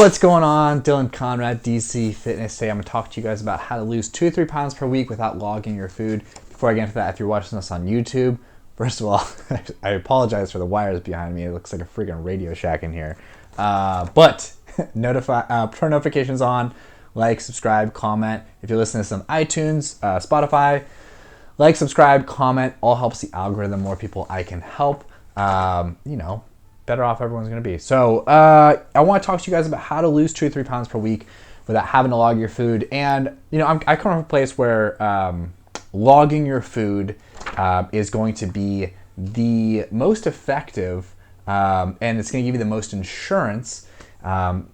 What's going on? Dylan Conrad, DC Fitness. Today I'm going to talk to you guys about how to lose 2 to 3 pounds per week without logging your food. Before I get into that, if you're watching this on YouTube, first of all, I apologize for the wires behind me. It looks like a freaking Radio Shack in here. But turn notifications on, like, subscribe, comment. If you're listening to this on iTunes, Spotify, like, subscribe, comment. All helps the algorithm. More people I can help. Better off everyone's going to be. So I want to talk to you guys about how to lose 2 to 3 pounds per week without having to log your food. And, I come from a place where logging your food is going to be the most effective and it's going to give you the most insurance of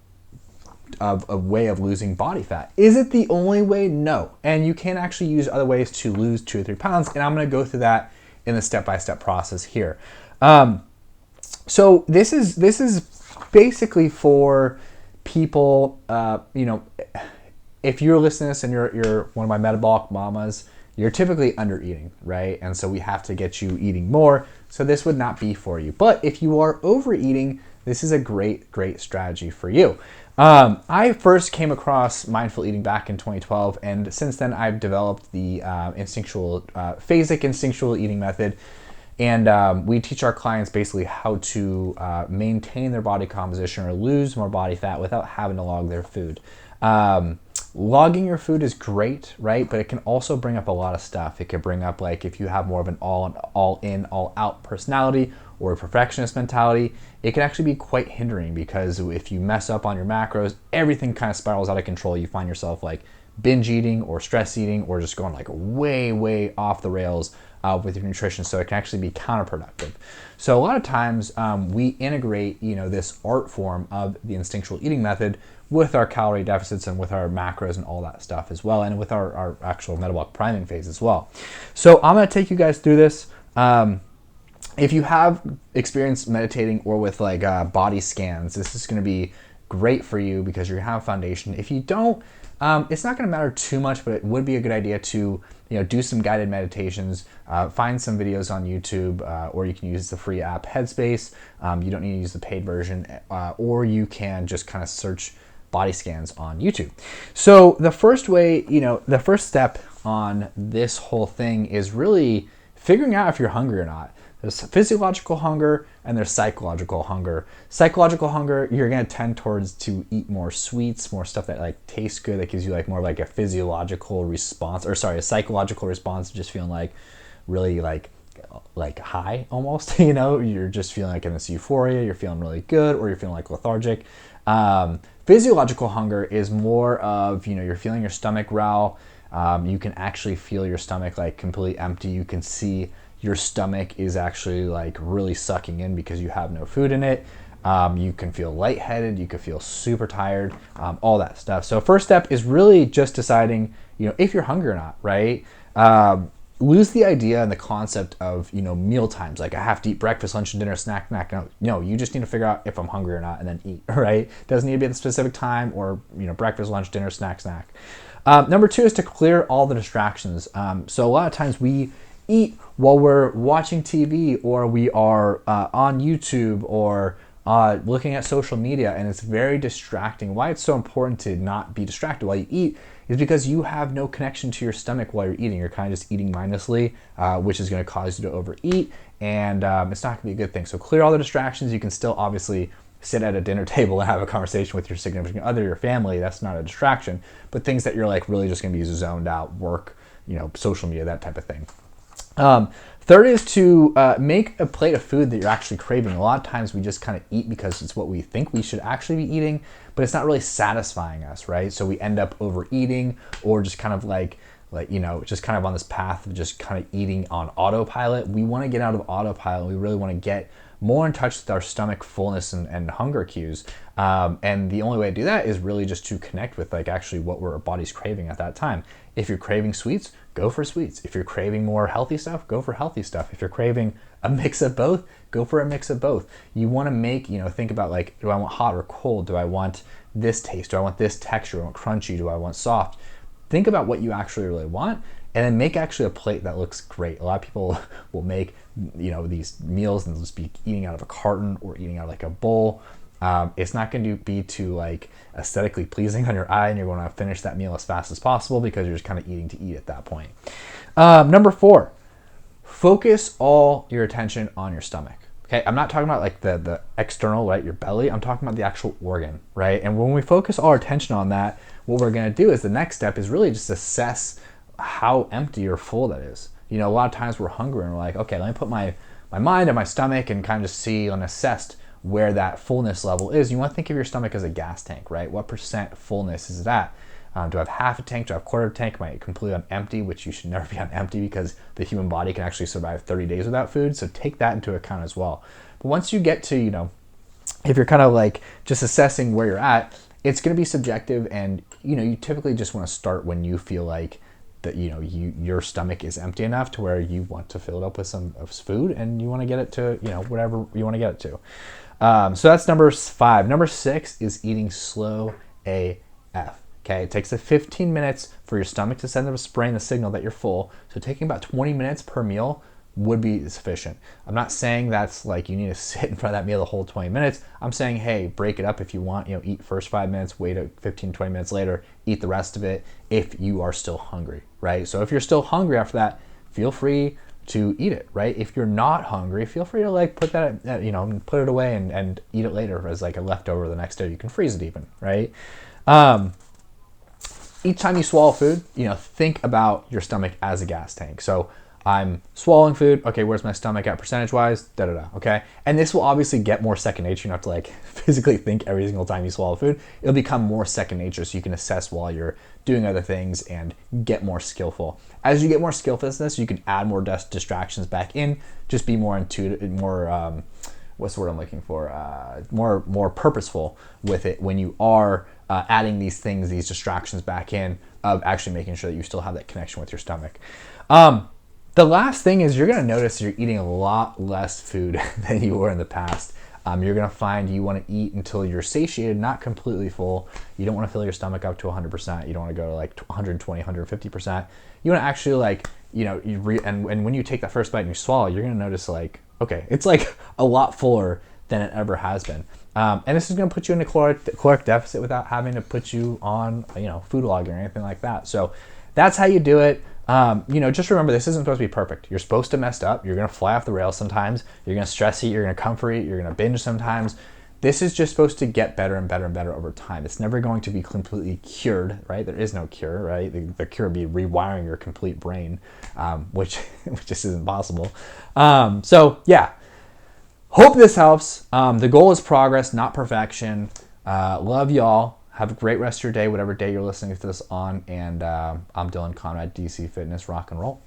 a way of losing body fat. Is it the only way? No. And you can actually use other ways to lose 2 or 3 pounds. And I'm going to go through that in the step-by-step process here. So this is basically for people, if you're listening to this and you're one of my metabolic mamas, you're typically under eating, right? And so we have to get you eating more. So this would not be for you. But if you are overeating, this is a great strategy for you. I first came across mindful eating back in 2012, and since then I've developed the phasic instinctual eating method. And we teach our clients basically how to maintain their body composition or lose more body fat without having to log their food. Logging your food is great, right? But it can also bring up a lot of stuff. It could bring up, like, if you have more of an all in, all out personality or a perfectionist mentality, it can actually be quite hindering, because if you mess up on your macros, everything kind of spirals out of control. You find yourself like binge eating or stress eating or just going like way off the rails with your nutrition, so it can actually be counterproductive. So a lot of times we integrate, this art form of the instinctual eating method with our calorie deficits and with our macros and all that stuff as well, and with our actual metabolic priming phase as well. So I'm going to take you guys through this. If you have experience meditating or with like body scans, this is going to be great for you because you're going to have a foundation. If you don't, it's not going to matter too much, but it would be a good idea to do some guided meditations, find some videos on YouTube, or you can use the free app Headspace. You don't need to use the paid version, or you can just kind of search body scans on YouTube. So the first way, the first step on this whole thing is really figuring out if you're hungry or not. There's physiological hunger and there's psychological hunger. Psychological hunger, you're going to tend towards to eat more sweets, more stuff that like tastes good, that gives you like more like a physiological response, or sorry, a psychological response, just feeling like really like high almost, you're just feeling like in this euphoria, you're feeling really good, or you're feeling like lethargic. Physiological hunger is more of, you're feeling your stomach growl. You can actually feel your stomach like completely empty. You can see your stomach is actually like really sucking in because you have no food in it. You can feel lightheaded, you can feel super tired, all that stuff. So first step is really just deciding, if you're hungry or not, right? Lose the idea and the concept of, meal times, like I have to eat breakfast, lunch, and dinner, snack. No, you just need to figure out if I'm hungry or not and then eat, right? Doesn't need to be at a specific time, or, breakfast, lunch, dinner, snack. Number 2 is to clear all the distractions. So a lot of times we eat while we're watching TV, or we are on YouTube, or looking at social media, and it's very distracting. Why it's so important to not be distracted while you eat is because you have no connection to your stomach while you're eating. You're kind of just eating mindlessly, which is going to cause you to overeat, and it's not going to be a good thing. So clear all the distractions. You can still obviously sit at a dinner table and have a conversation with your significant other, your family. That's not a distraction, but things that you're like really just going to be zoned out, work, social media, that type of thing. Third is to make a plate of food that you're actually craving. A lot of times we just kind of eat because it's what we think we should actually be eating, but it's not really satisfying us, right? So we end up overeating, or just kind of just kind of on this path of just kind of eating on autopilot. We want to get out of autopilot. We really want to get more in touch with our stomach fullness and hunger cues. And the only way to do that is really just to connect with like actually what our body's craving at that time. If you're craving sweets, go for sweets. If you're craving more healthy stuff, go for healthy stuff. If you're craving a mix of both, go for a mix of both. You want to make, think about like, do I want hot or cold? Do I want this taste? Do I want this texture? Do I want crunchy? Do I want soft? Think about what you actually really want, and then make actually a plate that looks great. A lot of people will make, these meals and just be eating out of a carton or eating out of like a bowl. It's not going to be too like aesthetically pleasing on your eye, and you're going to finish that meal as fast as possible because you're just kind of eating to eat at that point. Number 4, focus all your attention on your stomach. Okay, I'm not talking about like the external, right, your belly. I'm talking about the actual organ, right? And when we focus all our attention on that, what we're going to do is the next step is really just assess how empty or full that is. You know, a lot of times we're hungry and we're like, okay, let me put my mind in my stomach and kind of just see and assess where that fullness level is. You want to think of your stomach as a gas tank, right? What percent fullness is it at? Do I have half a tank? Do I have a quarter of a tank? Am I completely on empty? Which you should never be on empty because the human body can actually survive 30 days without food. So take that into account as well. But once you get to, you know, if you're kind of like just assessing where you're at, it's going to be subjective. And, you know, you typically just want to start when you feel like that, you know, your stomach is empty enough to where you want to fill it up with some of food and you want to get it to, you know, whatever you want to get it to. So that's number 5. Number 6 is eating slow AF. Okay, it takes 15 minutes for your stomach to send the brain the signal that you're full. So taking about 20 minutes per meal would be sufficient. I'm not saying that's like you need to sit in front of that meal the whole 20 minutes. I'm saying, hey, break it up if you want. You know, eat first 5 minutes, wait 15, 20 minutes later, eat the rest of it if you are still hungry, right? So if you're still hungry after that, feel free to eat it, right? If you're not hungry, feel free to like put that, you know, put it away and eat it later as like a leftover the next day. You can freeze it even, right? Each time you swallow food, you know, think about your stomach as a gas tank. So I'm swallowing food. Okay, where's my stomach at percentage-wise? Da-da-da, okay? And this will obviously get more second nature. You don't have to like physically think every single time you swallow food. It'll become more second nature so you can assess while you're doing other things and get more skillful. As you get more skillfulness, you can add more distractions back in. Just be more intuitive, more, what's the word I'm looking for? More purposeful with it when you are adding these things, these distractions back in of actually making sure that you still have that connection with your stomach. The last thing is you're going to notice you're eating a lot less food than you were in the past. You're going to find you want to eat until you're satiated, not completely full. You don't want to fill your stomach up to 100%. You don't want to go to like 120, 150%. You want to actually like, you know, and when you take that first bite and you swallow, you're going to notice like, okay, it's like a lot fuller than it ever has been. And this is going to put you in a caloric deficit without having to put you on, you know, food logging or anything like that. So that's how you do it. You know, just remember, this isn't supposed to be perfect. You're supposed to mess up. You're going to fly off the rails sometimes. You're going to stress eat. You're going to comfort eat. You're going to binge sometimes. This is just supposed to get better and better and better over time. It's never going to be completely cured, right? There is no cure, right? The cure would be rewiring your complete brain, which just isn't possible. So yeah, hope this helps. The goal is progress, not perfection. Love y'all. Have a great rest of your day, whatever day you're listening to this on. And I'm Dylan Conrad, DC Fitness. Rock and roll.